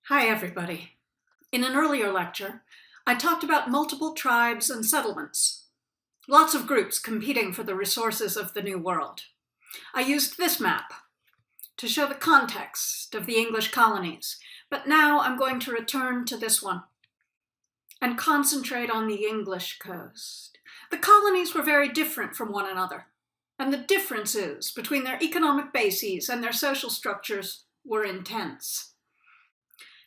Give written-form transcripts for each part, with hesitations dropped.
Hi, everybody. In an earlier lecture, I talked about multiple tribes and settlements, lots of groups competing for the resources of the New World. I used this map to show the context of the English colonies, but now I'm going to return to this one and concentrate on the English coast. The colonies were very different from one another, and the differences between their economic bases and their social structures were intense.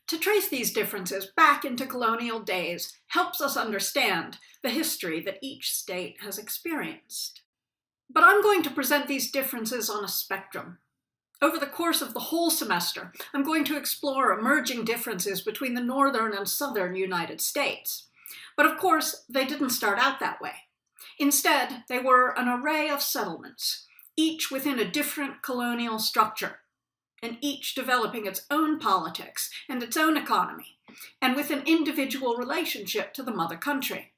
To trace these differences back into colonial days helps us understand the history that each state has experienced. But I'm going to present these differences on a spectrum. Over the course of the whole semester, I'm going to explore emerging differences between the northern and southern United States. But of course, they didn't start out that way. Instead, they were an array of settlements, each within a different colonial structure, and each developing its own politics and its own economy, and with an individual relationship to the mother country.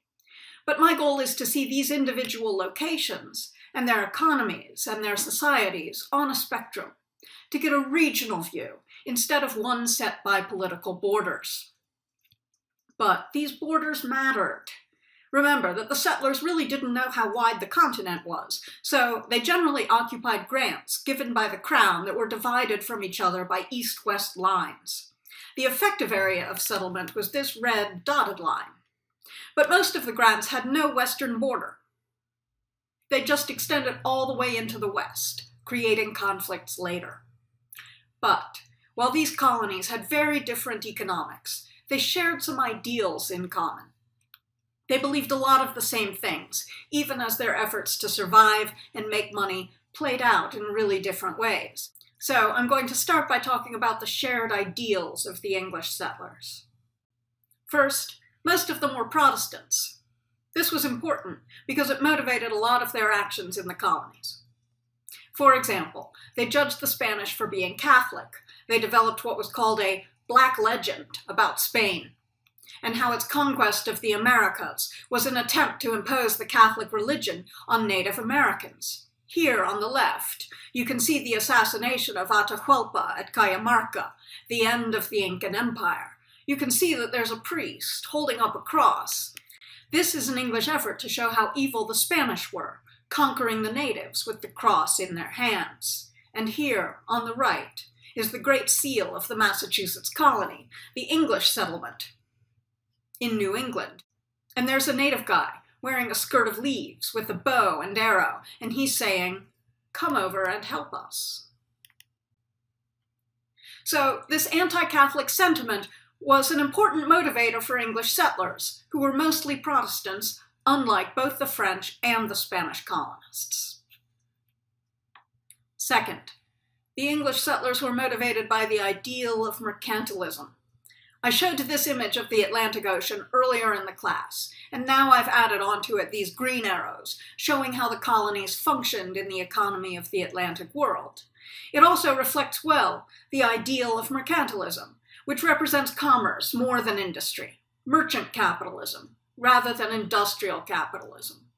But my goal is to see these individual locations and their economies and their societies on a spectrum, to get a regional view instead of one set by political borders. But these borders mattered. Remember that the settlers really didn't know how wide the continent was, so they generally occupied grants given by the crown that were divided from each other by east-west lines. The effective area of settlement was this red dotted line. But most of the grants had no western border. They just extended all the way into the west, creating conflicts later. But while these colonies had very different economics, they shared some ideals in common. They believed a lot of the same things, even as their efforts to survive and make money played out in really different ways. So I'm going to start by talking about the shared ideals of the English settlers. First, most of them were Protestants. This was important because it motivated a lot of their actions in the colonies. For example, they judged the Spanish for being Catholic. They developed what was called a Black Legend about Spain, and how its conquest of the Americas was an attempt to impose the Catholic religion on Native Americans. Here on the left, you can see the assassination of Atahualpa at Cajamarca, the end of the Incan Empire. You can see that there's a priest holding up a cross. This is an English effort to show how evil the Spanish were, conquering the natives with the cross in their hands. And here, on the right, is the Great Seal of the Massachusetts colony, the English settlement in New England. And there's a native guy wearing a skirt of leaves with a bow and arrow, and he's saying, "Come over and help us." So this anti-Catholic sentiment was an important motivator for English settlers, who were mostly Protestants, unlike both the French and the Spanish colonists. Second, the English settlers were motivated by the ideal of mercantilism. I showed this image of the Atlantic Ocean earlier in the class, and now I've added onto it these green arrows, showing how the colonies functioned in the economy of the Atlantic world. It also reflects well the ideal of mercantilism, which represents commerce more than industry, merchant capitalism, rather than industrial capitalism.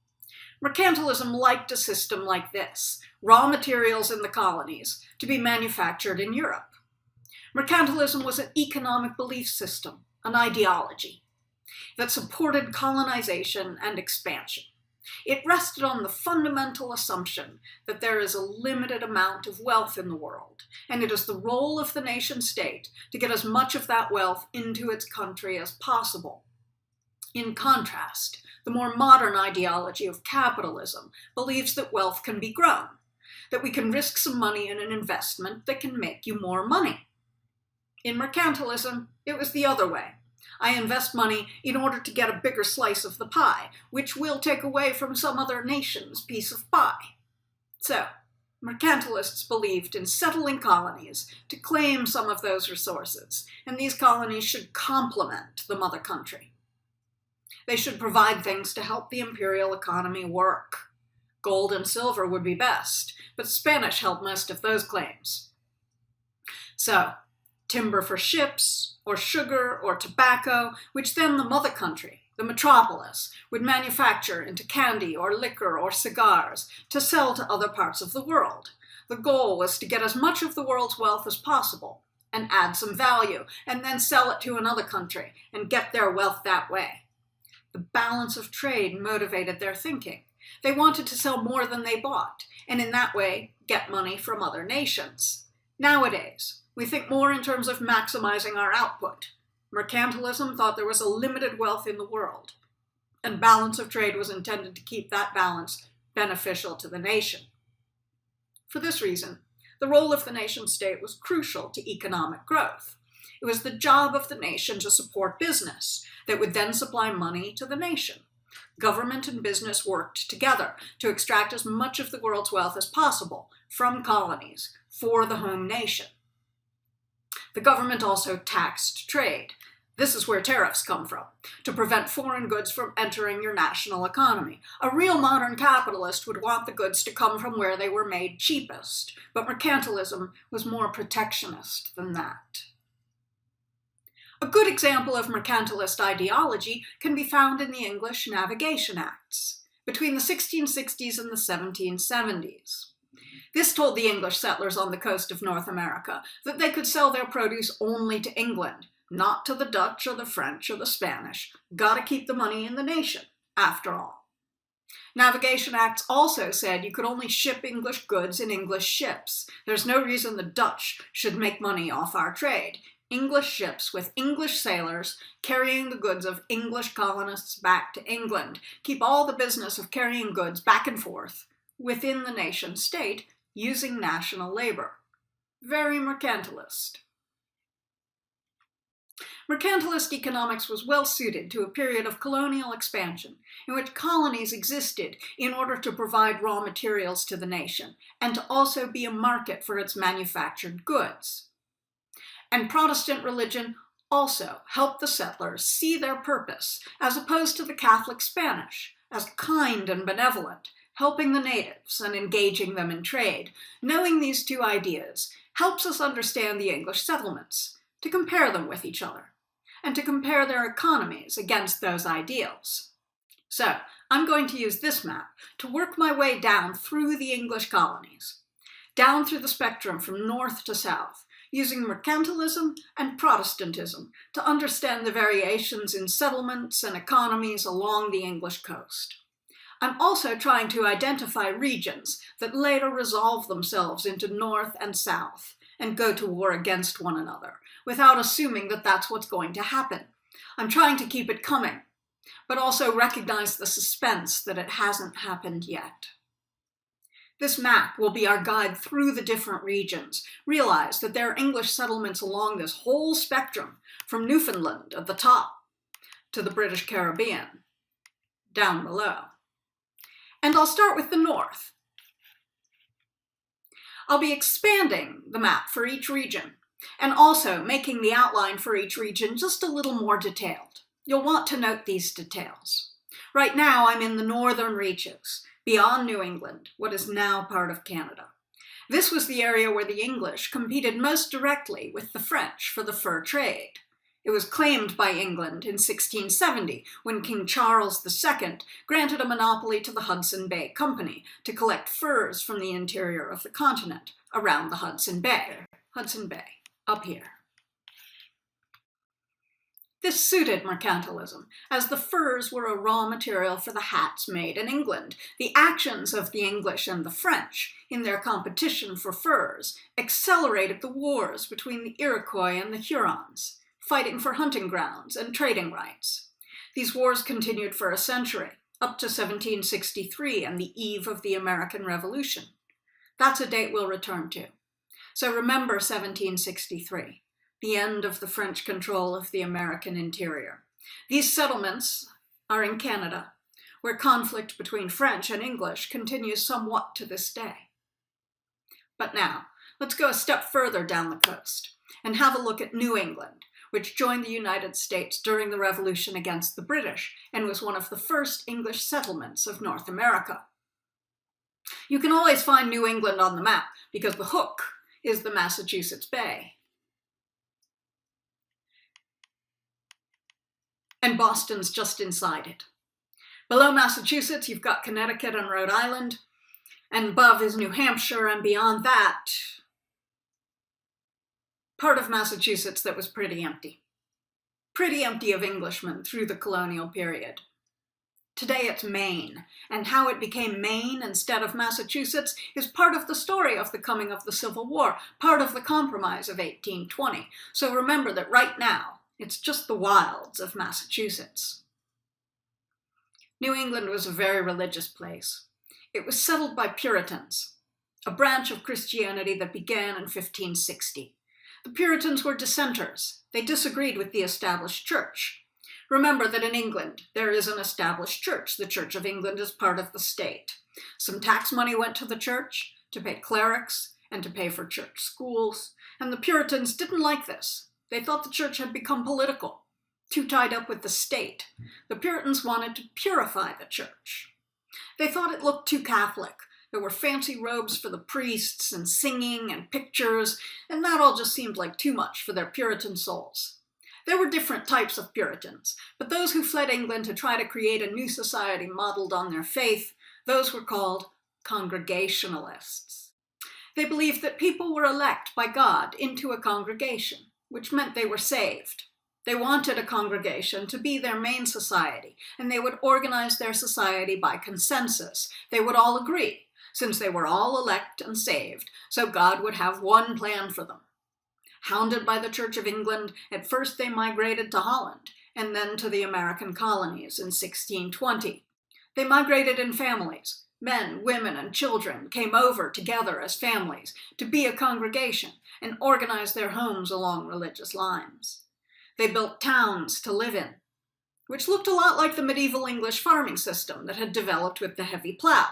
Mercantilism liked a system like this, raw materials in the colonies to be manufactured in Europe. Mercantilism was an economic belief system, an ideology, that supported colonization and expansion. It rested on the fundamental assumption that there is a limited amount of wealth in the world, and it is the role of the nation-state to get as much of that wealth into its country as possible. In contrast, the more modern ideology of capitalism believes that wealth can be grown, that we can risk some money in an investment that can make you more money. In mercantilism, it was the other way. I invest money in order to get a bigger slice of the pie, which will take away from some other nation's piece of pie. So, mercantilists believed in settling colonies to claim some of those resources, and these colonies should complement the mother country. They should provide things to help the imperial economy work. Gold and silver would be best, but Spanish held most of those claims. So, timber for ships, or sugar, or tobacco, which then the mother country, the metropolis, would manufacture into candy or liquor or cigars to sell to other parts of the world. The goal was to get as much of the world's wealth as possible, and add some value, and then sell it to another country and get their wealth that way. The balance of trade motivated their thinking. They wanted to sell more than they bought, and in that way, get money from other nations. Nowadays, we think more in terms of maximizing our output. Mercantilism thought there was a limited wealth in the world, and balance of trade was intended to keep that balance beneficial to the nation. For this reason, the role of the nation-state was crucial to economic growth. It was the job of the nation to support business that would then supply money to the nation. Government and business worked together to extract as much of the world's wealth as possible from colonies for the home nation. The government also taxed trade. This is where tariffs come from, to prevent foreign goods from entering your national economy. A real modern capitalist would want the goods to come from where they were made cheapest, but mercantilism was more protectionist than that. A good example of mercantilist ideology can be found in the English Navigation Acts, between the 1660s and the 1770s. This told the English settlers on the coast of North America that they could sell their produce only to England, not to the Dutch or the French or the Spanish. Gotta keep the money in the nation, after all. Navigation Acts also said you could only ship English goods in English ships. There's no reason the Dutch should make money off our trade. English ships with English sailors carrying the goods of English colonists back to England. Keep all the business of carrying goods back and forth within the nation-state using national labor. Very mercantilist. Mercantilist economics was well suited to a period of colonial expansion in which colonies existed in order to provide raw materials to the nation and to also be a market for its manufactured goods. And Protestant religion also helped the settlers see their purpose, as opposed to the Catholic Spanish, as kind and benevolent, helping the natives and engaging them in trade. Knowing these two ideas helps us understand the English settlements, to compare them with each other, and to compare their economies against those ideals. So, I'm going to use this map to work my way down through the English colonies, down through the spectrum from north to south, using mercantilism and Protestantism to understand the variations in settlements and economies along the English coast. I'm also trying to identify regions that later resolve themselves into north and south and go to war against one another, without assuming that that's what's going to happen. I'm trying to keep it coming, but also recognize the suspense that it hasn't happened yet. This map will be our guide through the different regions. Realize that there are English settlements along this whole spectrum, from Newfoundland at the top to the British Caribbean, down below. And I'll start with the north. I'll be expanding the map for each region, and also making the outline for each region just a little more detailed. You'll want to note these details. Right now, I'm in the northern reaches, beyond New England, what is now part of Canada. This was the area where the English competed most directly with the French for the fur trade. It was claimed by England in 1670, when King Charles II granted a monopoly to the Hudson Bay Company to collect furs from the interior of the continent around the Hudson Bay. Hudson Bay, up here. This suited mercantilism, as the furs were a raw material for the hats made in England. The actions of the English and the French in their competition for furs accelerated the wars between the Iroquois and the Hurons, fighting for hunting grounds and trading rights. These wars continued for a century, up to 1763 and the eve of the American Revolution. That's a date we'll return to. So remember 1763. The end of the French control of the American interior. These settlements are in Canada, where conflict between French and English continues somewhat to this day. But now, let's go a step further down the coast and have a look at New England, which joined the United States during the Revolution against the British and was one of the first English settlements of North America. You can always find New England on the map because the hook is the Massachusetts Bay. And Boston's just inside it. Below Massachusetts, you've got Connecticut and Rhode Island, and above is New Hampshire, and beyond that, part of Massachusetts that was pretty empty. Pretty empty of Englishmen through the colonial period. Today it's Maine, and how it became Maine instead of Massachusetts is part of the story of the coming of the Civil War, part of the Compromise of 1820. So remember that right now, it's just the wilds of Massachusetts. New England was a very religious place. It was settled by Puritans, a branch of Christianity that began in 1560. The Puritans were dissenters. They disagreed with the established church. Remember that in England, there is an established church. The Church of England is part of the state. Some tax money went to the church to pay clerics and to pay for church schools, and the Puritans didn't like this. They thought the church had become political, too tied up with the state. The Puritans wanted to purify the church. They thought it looked too Catholic. There were fancy robes for the priests and singing and pictures, and that all just seemed like too much for their Puritan souls. There were different types of Puritans, but those who fled England to try to create a new society modeled on their faith, those were called Congregationalists. They believed that people were elect by God into a congregation, which meant they were saved. They wanted a congregation to be their main society, and they would organize their society by consensus. They would all agree, since they were all elect and saved, so God would have one plan for them. Hounded by the Church of England, at first they migrated to Holland, and then to the American colonies in 1620. They migrated in families. Men, women, and children came over together as families to be a congregation and organize their homes along religious lines. They built towns to live in, which looked a lot like the medieval English farming system that had developed with the heavy plow.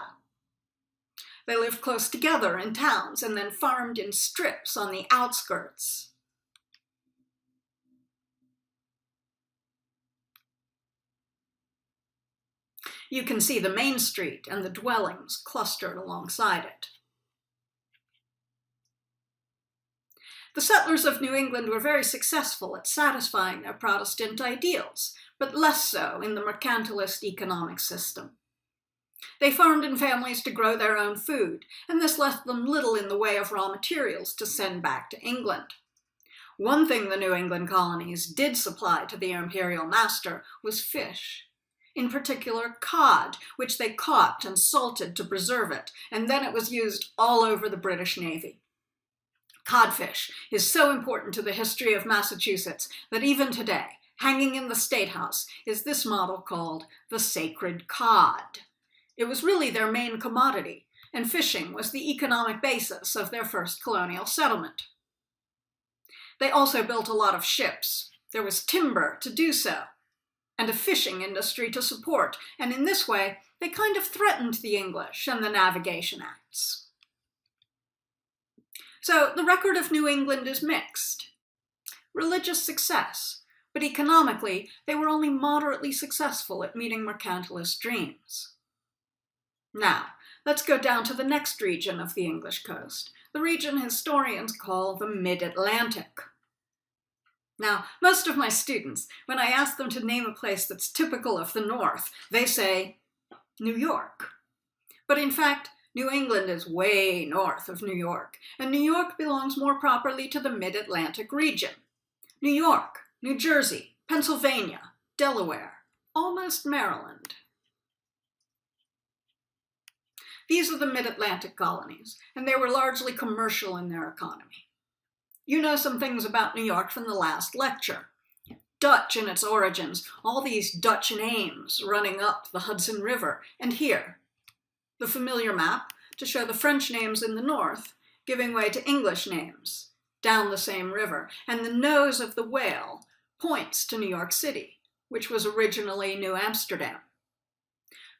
They lived close together in towns and then farmed in strips on the outskirts. You can see the main street and the dwellings clustered alongside it. The settlers of New England were very successful at satisfying their Protestant ideals, but less so in the mercantilist economic system. They farmed in families to grow their own food, and this left them little in the way of raw materials to send back to England. One thing the New England colonies did supply to the imperial master was fish. In particular, cod, which they caught and salted to preserve it, and then it was used all over the British Navy. Codfish is so important to the history of Massachusetts that even today, hanging in the State House, is this model called the sacred cod. It was really their main commodity, and fishing was the economic basis of their first colonial settlement. They also built a lot of ships. There was timber to do so, and a fishing industry to support, and in this way, they kind of threatened the English and the Navigation Acts. So the record of New England is mixed. Religious success, but economically, they were only moderately successful at meeting mercantilist dreams. Now, let's go down to the next region of the English coast, the region historians call the Mid-Atlantic. Now, most of my students, when I ask them to name a place that's typical of the North, they say, New York. But in fact, New England is way north of New York, and New York belongs more properly to the Mid-Atlantic region. New York, New Jersey, Pennsylvania, Delaware, almost Maryland. These are the Mid-Atlantic colonies, and they were largely commercial in their economy. You know some things about New York from the last lecture. Dutch in its origins, all these Dutch names running up the Hudson River, and here, the familiar map to show the French names in the north giving way to English names down the same river, and the nose of the whale points to New York City, which was originally New Amsterdam.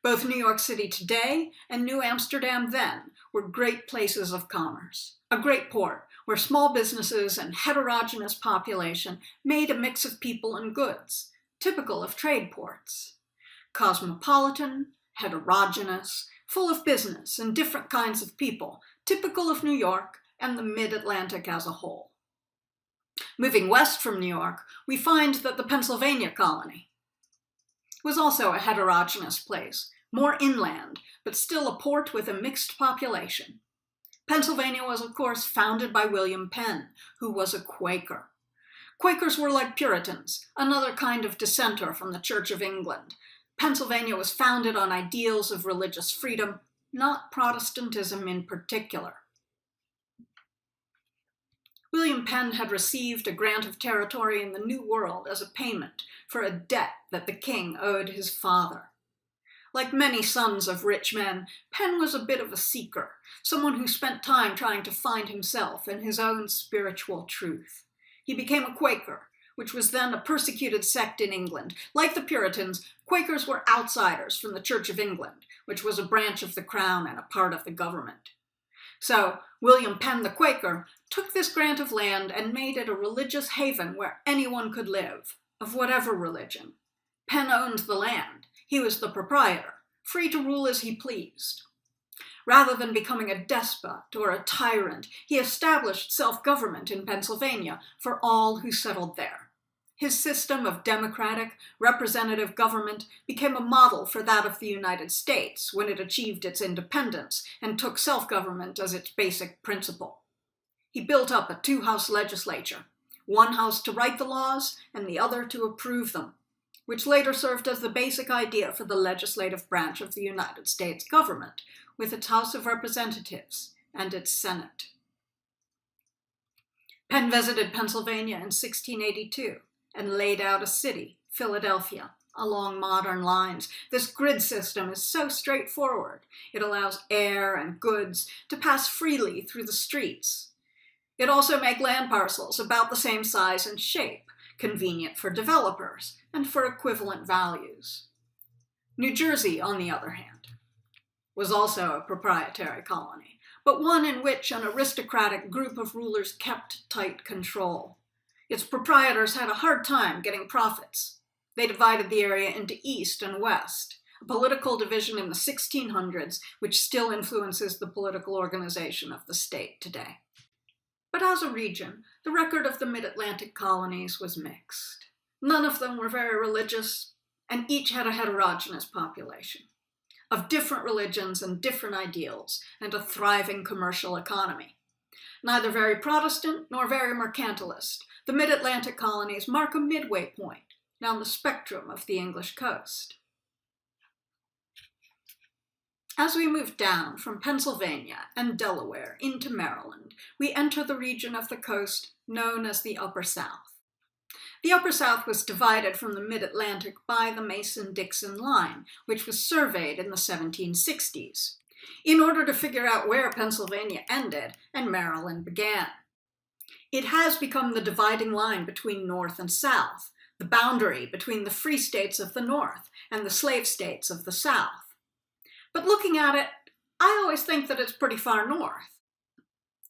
Both New York City today and New Amsterdam then were great places of commerce, a great port where small businesses and heterogeneous population made a mix of people and goods, typical of trade ports. Cosmopolitan, heterogeneous, full of business and different kinds of people, typical of New York and the Mid-Atlantic as a whole. Moving west from New York, we find that the Pennsylvania colony was also a heterogeneous place, more inland, but still a port with a mixed population. Pennsylvania was, of course, founded by William Penn, who was a Quaker. Quakers were like Puritans, another kind of dissenter from the Church of England. Pennsylvania was founded on ideals of religious freedom, not Protestantism in particular. William Penn had received a grant of territory in the New World as a payment for a debt that the king owed his father. Like many sons of rich men, Penn was a bit of a seeker, someone who spent time trying to find himself and his own spiritual truth. He became a Quaker, which was then a persecuted sect in England. Like the Puritans, Quakers were outsiders from the Church of England, which was a branch of the crown and a part of the government. So, William Penn the Quaker took this grant of land and made it a religious haven where anyone could live, of whatever religion. Penn owned the land. He was the proprietor, free to rule as he pleased. Rather than becoming a despot or a tyrant, he established self-government in Pennsylvania for all who settled there. His system of democratic, representative government became a model for that of the United States when it achieved its independence and took self-government as its basic principle. He built up a two-house legislature, one house to write the laws and the other to approve them, which later served as the basic idea for the legislative branch of the United States government, with its House of Representatives and its Senate. Penn visited Pennsylvania in 1682 and laid out a city, Philadelphia, along modern lines. This grid system is so straightforward. It allows air and goods to pass freely through the streets. It also makes land parcels about the same size and shape, convenient for developers and for equivalent values. New Jersey, on the other hand, was also a proprietary colony, but one in which an aristocratic group of rulers kept tight control. Its proprietors had a hard time getting profits. They divided the area into East and West, a political division in the 1600s which still influences the political organization of the state today. But as a region, the record of the mid-Atlantic colonies was mixed. None of them were very religious, and each had a heterogeneous population of different religions and different ideals, and a thriving commercial economy. Neither very Protestant nor very mercantilist, the mid-Atlantic colonies mark a midway point down the spectrum of the English coast. As we move down from Pennsylvania and Delaware into Maryland, we enter the region of the coast known as the Upper South. The Upper South was divided from the Mid-Atlantic by the Mason-Dixon line, which was surveyed in the 1760s, in order to figure out where Pennsylvania ended and Maryland began. It has become the dividing line between North and South, the boundary between the free states of the North and the slave states of the South. But looking at it, I always think that it's pretty far north.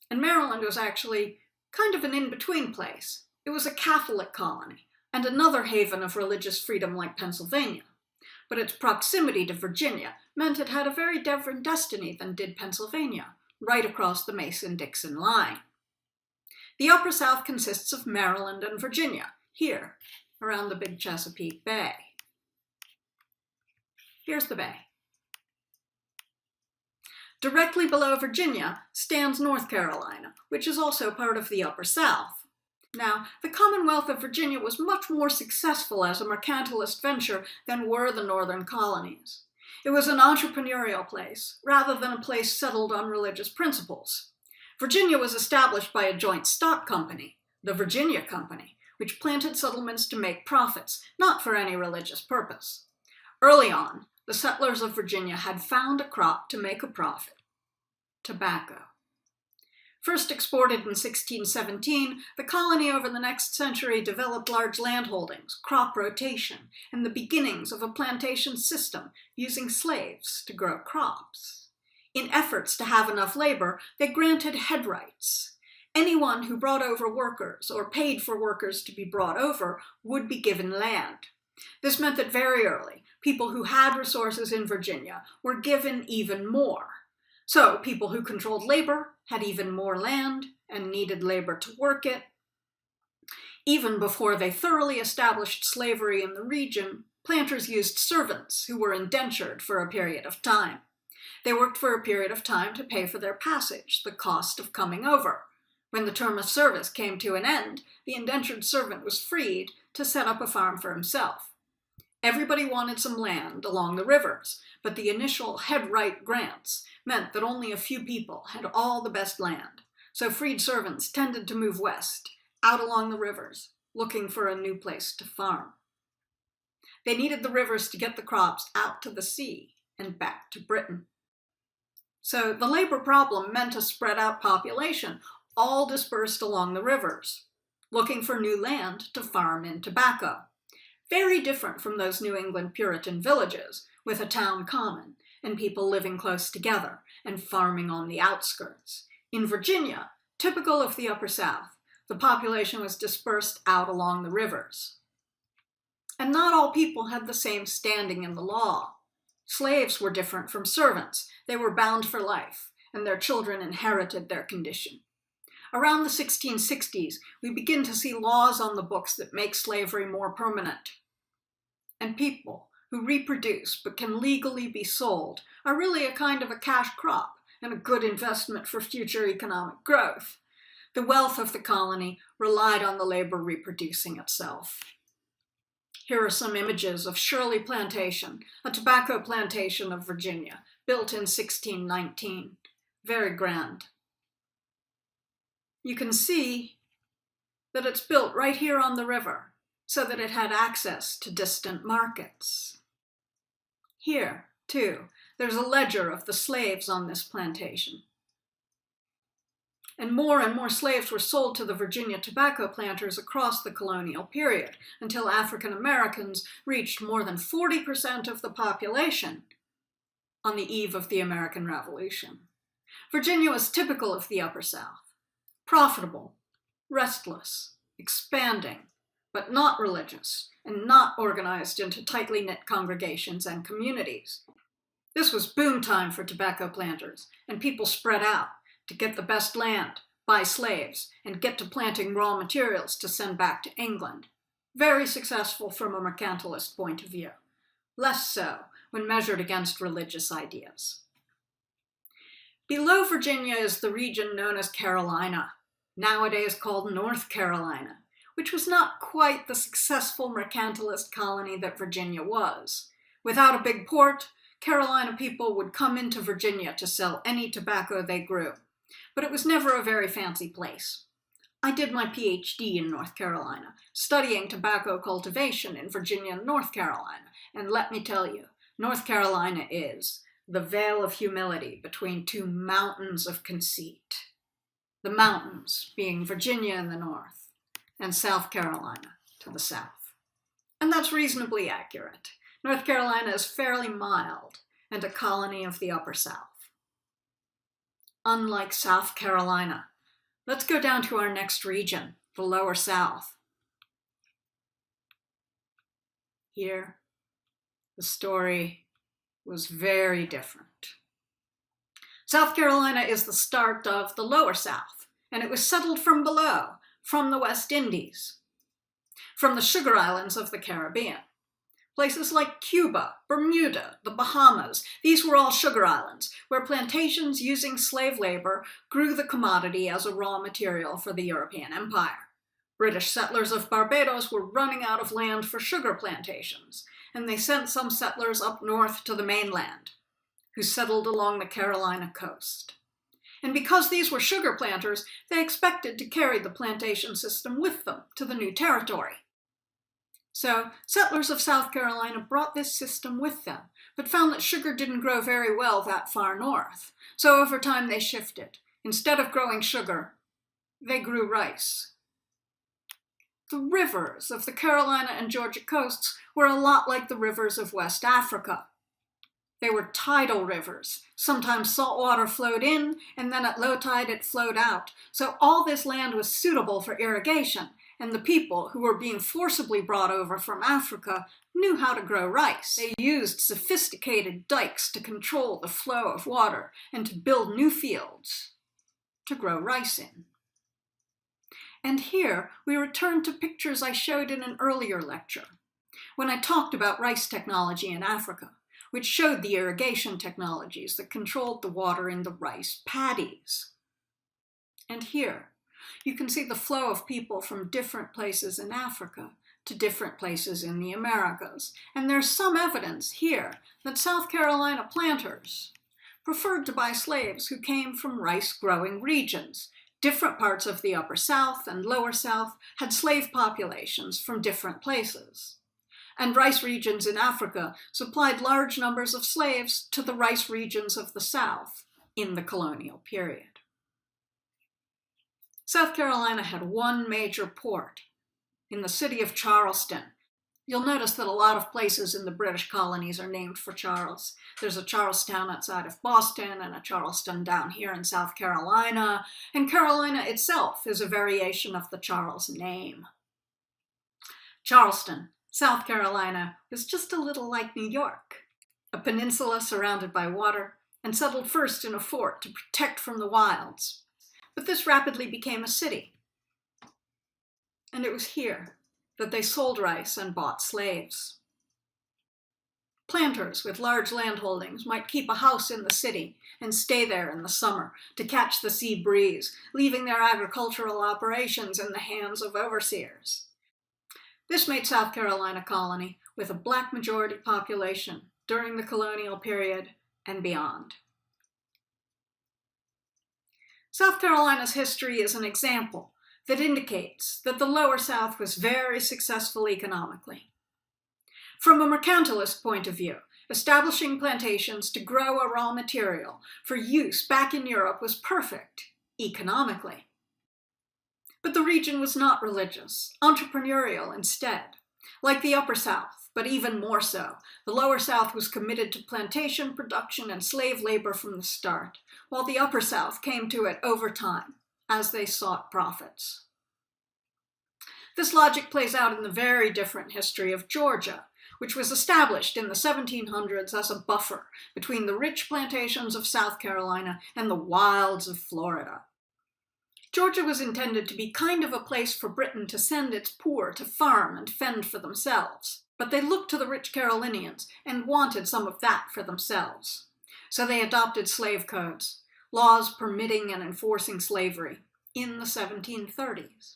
And Maryland was actually kind of an in-between place. It was a Catholic colony, and another haven of religious freedom like Pennsylvania. But its proximity to Virginia meant it had a very different destiny than did Pennsylvania, right across the Mason-Dixon line. The Upper South consists of Maryland and Virginia, here, around the Big Chesapeake Bay. Here's the bay. Directly below Virginia stands North Carolina, which is also part of the Upper South. Now, the Commonwealth of Virginia was much more successful as a mercantilist venture than were the northern colonies. It was an entrepreneurial place, rather than a place settled on religious principles. Virginia was established by a joint stock company, the Virginia Company, which planted settlements to make profits, not for any religious purpose. Early on, the settlers of Virginia had found a crop to make a profit: tobacco. First exported in 1617, the colony over the next century developed large landholdings, crop rotation, and the beginnings of a plantation system using slaves to grow crops. In efforts to have enough labor, they granted head rights. Anyone who brought over workers or paid for workers to be brought over would be given land. This meant that very early, people who had resources in Virginia were given even more. So people who controlled labor had even more land and needed labor to work it. Even before they thoroughly established slavery in the region, planters used servants who were indentured for a period of time. They worked for a period of time to pay for their passage, the cost of coming over. When the term of service came to an end, the indentured servant was freed to set up a farm for himself. Everybody wanted some land along the rivers, but the initial head-right grants meant that only a few people had all the best land, so freed servants tended to move west, out along the rivers, looking for a new place to farm. They needed the rivers to get the crops out to the sea and back to Britain. So the labor problem meant a spread out population, all dispersed along the rivers, looking for new land to farm in tobacco. Very different from those New England Puritan villages, with a town common and people living close together and farming on the outskirts. In Virginia, typical of the Upper South, the population was dispersed out along the rivers. And not all people had the same standing in the law. Slaves were different from servants. They were bound for life, and their children inherited their condition. Around the 1660s, we begin to see laws on the books that make slavery more permanent. And people who reproduce but can legally be sold are really a kind of a cash crop and a good investment for future economic growth. The wealth of the colony relied on the labor reproducing itself. Here are some images of Shirley Plantation, a tobacco plantation of Virginia, built in 1619. Very grand. You can see that it's built right here on the river, so that it had access to distant markets. Here, too, there's a ledger of the slaves on this plantation. And more slaves were sold to the Virginia tobacco planters across the colonial period, until African Americans reached more than 40% of the population on the eve of the American Revolution. Virginia was typical of the Upper South. Profitable, restless, expanding, but not religious, and not organized into tightly knit congregations and communities. This was boom time for tobacco planters, and people spread out to get the best land, buy slaves, and get to planting raw materials to send back to England. Very successful from a mercantilist point of view. Less so when measured against religious ideas. Below Virginia is the region known as Carolina, nowadays called North Carolina, which was not quite the successful mercantilist colony that Virginia was. Without a big port, Carolina people would come into Virginia to sell any tobacco they grew, but it was never a very fancy place. I did my PhD in North Carolina, studying tobacco cultivation in Virginia and North Carolina, and let me tell you, North Carolina is the veil of humility between two mountains of conceit. The mountains being Virginia in the north, and South Carolina to the south. And that's reasonably accurate. North Carolina is fairly mild and a colony of the Upper South. Unlike South Carolina, let's go down to our next region, the Lower South. Here, the story was very different. South Carolina is the start of the Lower South, and it was settled from below, from the West Indies, from the sugar islands of the Caribbean. Places like Cuba, Bermuda, the Bahamas, these were all sugar islands, where plantations using slave labor grew the commodity as a raw material for the European Empire. British settlers of Barbados were running out of land for sugar plantations, and they sent some settlers up north to the mainland, who settled along the Carolina coast. And because these were sugar planters, they expected to carry the plantation system with them to the new territory. So, settlers of South Carolina brought this system with them, but found that sugar didn't grow very well that far north. So over time they shifted. Instead of growing sugar, they grew rice. The rivers of the Carolina and Georgia coasts were a lot like the rivers of West Africa. They were tidal rivers. Sometimes salt water flowed in, and then at low tide it flowed out. So all this land was suitable for irrigation, and the people who were being forcibly brought over from Africa knew how to grow rice. They used sophisticated dikes to control the flow of water and to build new fields to grow rice in. And here we return to pictures I showed in an earlier lecture, when I talked about rice technology in Africa. which showed the irrigation technologies that controlled the water in the rice paddies. And here, you can see the flow of people from different places in Africa to different places in the Americas. And there's some evidence here that South Carolina planters preferred to buy slaves who came from rice-growing regions. Different parts of the Upper South and Lower South had slave populations from different places. And rice regions in Africa supplied large numbers of slaves to the rice regions of the South in the colonial period. South Carolina had one major port in the city of Charleston. You'll notice that a lot of places in the British colonies are named for Charles. There's a Charlestown outside of Boston and a Charleston down here in South Carolina, and Carolina itself is a variation of the Charles name. Charleston, South Carolina, was just a little like New York, a peninsula surrounded by water, and settled first in a fort to protect from the wilds. But this rapidly became a city. And it was here that they sold rice and bought slaves. Planters with large landholdings might keep a house in the city and stay there in the summer to catch the sea breeze, leaving their agricultural operations in the hands of overseers. This made South Carolina colony with a black majority population during the colonial period and beyond. South Carolina's history is an example that indicates that the Lower South was very successful economically. From a mercantilist point of view, establishing plantations to grow a raw material for use back in Europe was perfect economically. But the region was not religious, entrepreneurial instead. Like the Upper South, but even more so, the Lower South was committed to plantation production and slave labor from the start, while the Upper South came to it over time, as they sought profits. This logic plays out in the very different history of Georgia, which was established in the 1700s as a buffer between the rich plantations of South Carolina and the wilds of Florida. Georgia was intended to be kind of a place for Britain to send its poor to farm and fend for themselves, but they looked to the rich Carolinians and wanted some of that for themselves. So they adopted slave codes, laws permitting and enforcing slavery, in the 1730s,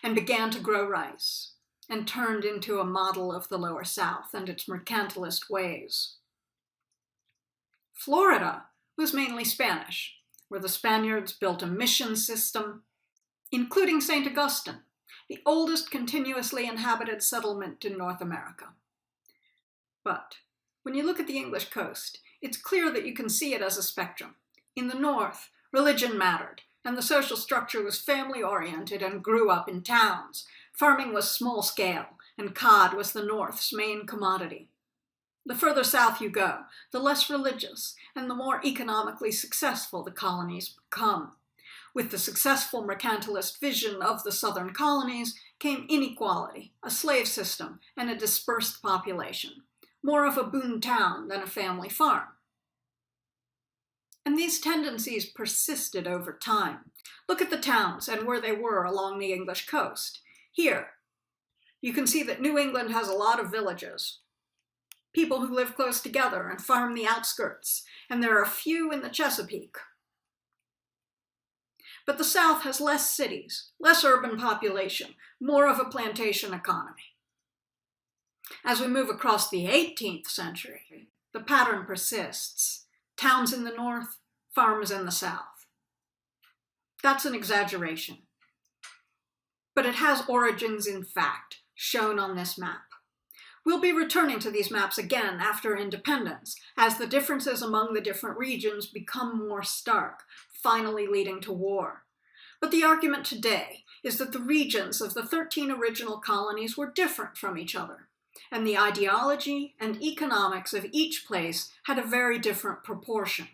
and began to grow rice, and turned into a model of the Lower South and its mercantilist ways. Florida was mainly Spanish, where the Spaniards built a mission system, including St. Augustine, the oldest continuously inhabited settlement in North America. But when you look at the English coast, it's clear that you can see it as a spectrum. In the north, religion mattered, and the social structure was family-oriented and grew up in towns. Farming was small-scale, and cod was the north's main commodity. The further south you go, the less religious and the more economically successful the colonies become. With the successful mercantilist vision of the southern colonies came inequality, a slave system, and a dispersed population, more of a boom town than a family farm. And these tendencies persisted over time. Look at the towns and where they were along the English coast. Here, you can see that New England has a lot of villages, people who live close together and farm the outskirts, and there are a few in the Chesapeake. But the South has less cities, less urban population, more of a plantation economy. As we move across the 18th century, the pattern persists. Towns in the north, farms in the south. That's an exaggeration, but it has origins in fact, shown on this map. We'll be returning to these maps again after independence, as the differences among the different regions become more stark, finally leading to war. But the argument today is that the regions of the 13 original colonies were different from each other, and the ideology and economics of each place had a very different proportion.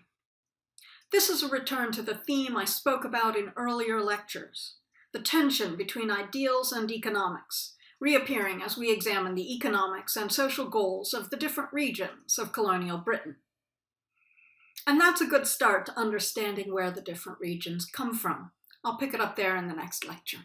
This is a return to the theme I spoke about in earlier lectures, the tension between ideals and economics, reappearing as we examine the economics and social goals of the different regions of colonial Britain. And that's a good start to understanding where the different regions come from. I'll pick it up there in the next lecture.